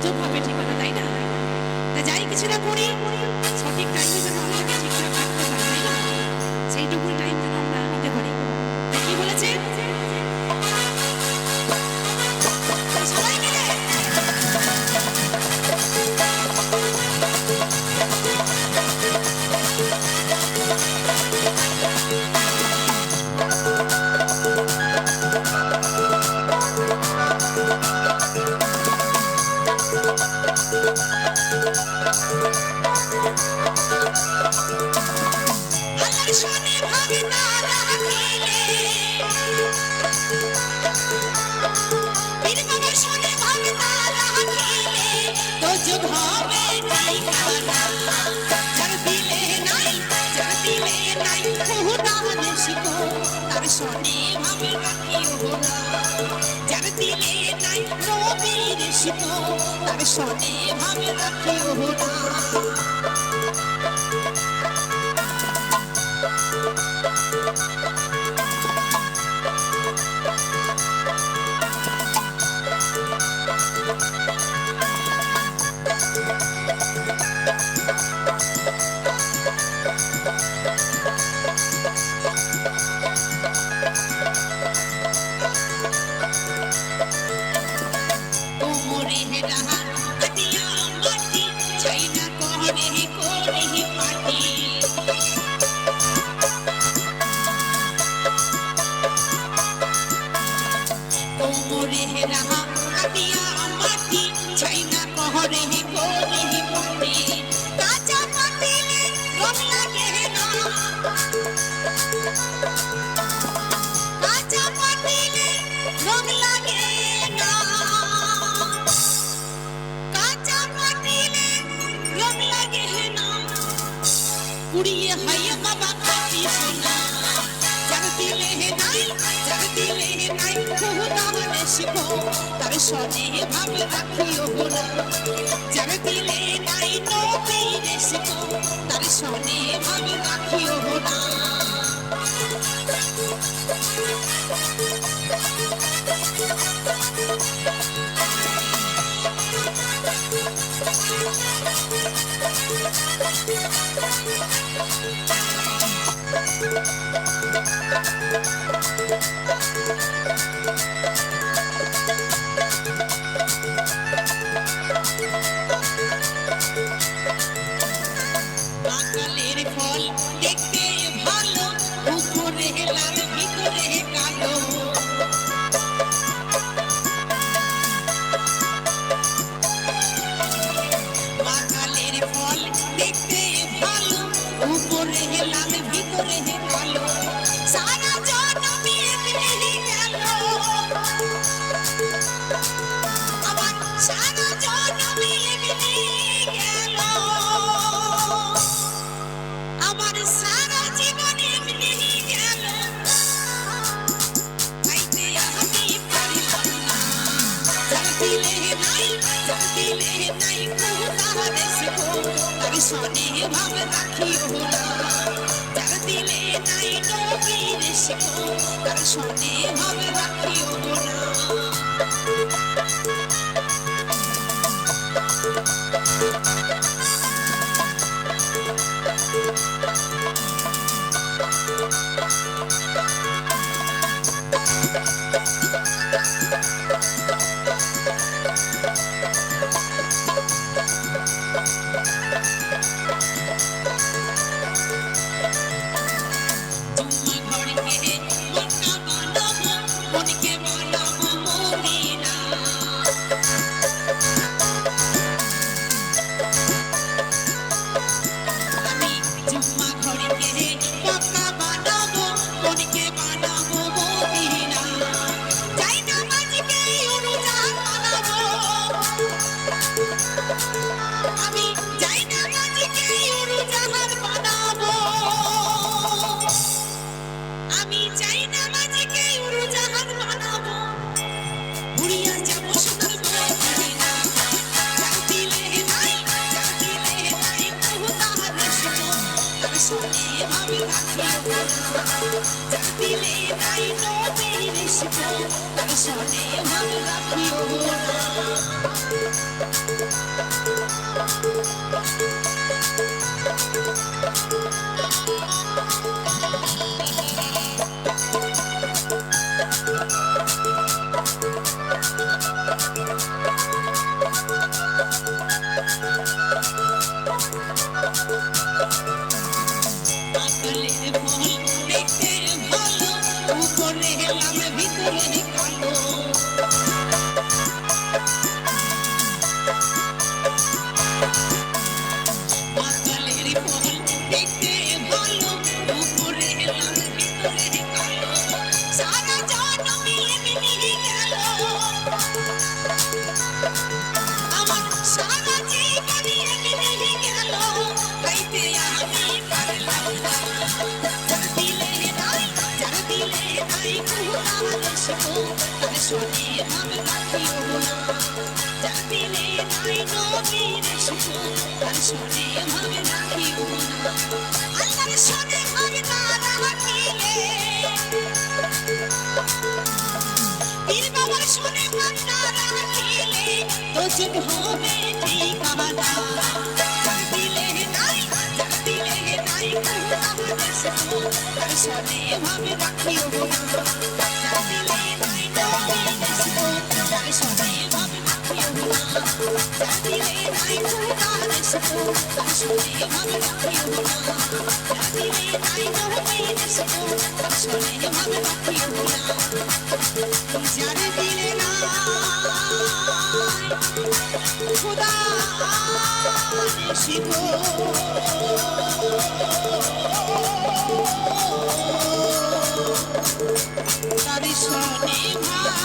গজব হবে, ঠিক কথা, তাই না? তা যাই কিছু না করি, সঠিক টাইমে যেন আল্লাহকে ঠিকঠাক রাখতে পারি, তাই না? সেইটুকুই টাইম যেন আমরা দিতে পারি। কি বলেছে সবাই মিলে? আল্লাহর শোনে ভাগে না রাখিলে, পীর বাবার শোনে ভাগে না রাখিলে দোজখ হবে ঠিকানা। যার দিলে নাই, যার দিলে নাই খুদার শিখো, তার শোনে ভাগে রাখিও না। যার দিলে নাই নবীর শিখো, তার শোনে ভাগে রাখিও না। পুড়িয়ে হয় বাবা কাটি সোনা। যার দিলে নাই, যার দিলে নাই খুদার শিখো, তার শোনে ভাবে রাখিও না। যার দিলে নাই নবীর শিখো, তার শোনে ভাবে রাখিও না। বাঙালির ফল দেখতে ভালো, উপরে লাল ভিতরে কালো। বাঙালির ফল দেখতে ভালো, উপরে লাল ভিতরে কালো। সারা জনম এমনি গেল, আমার সারা জনম এমনি গেল, আমার সারা জীবন এমনি গেল। খাইতে আমি পারিলাম না। যার দিলে নাই, যার দিলে নাই খুদার শিখো, তার শোনে ভাবে রাখিও না। যার দিলে নাই নবীর শিখো, তার শোনে ভাবে রাখিও না। দিলে নাই নবীর শিকো, তার শোনে ভালো রাখিও না। নাই নবীর সুখ তার সনে ভাবে রাখিও না আল্লাহর সনে ভাবে না রাখিলে পীর বাবার সনে ভাবে না রাখিলে তো চোখ হবে ঠিকানা যার দিলে নাই আমাদের সুখ তার সনে ভাবে রাখিও না যার দিলে নাই নবীর সুখ তার সনে ভাবে রাখিও না যার দিলে নাই খোদার সুখ তার সনে ভাবে রাখিও না যার দিলে নাই নবীর সুখ তার সনে ভাবে রাখিও না যার দিলে নাই খোদার সুখ তার সনে ভাবে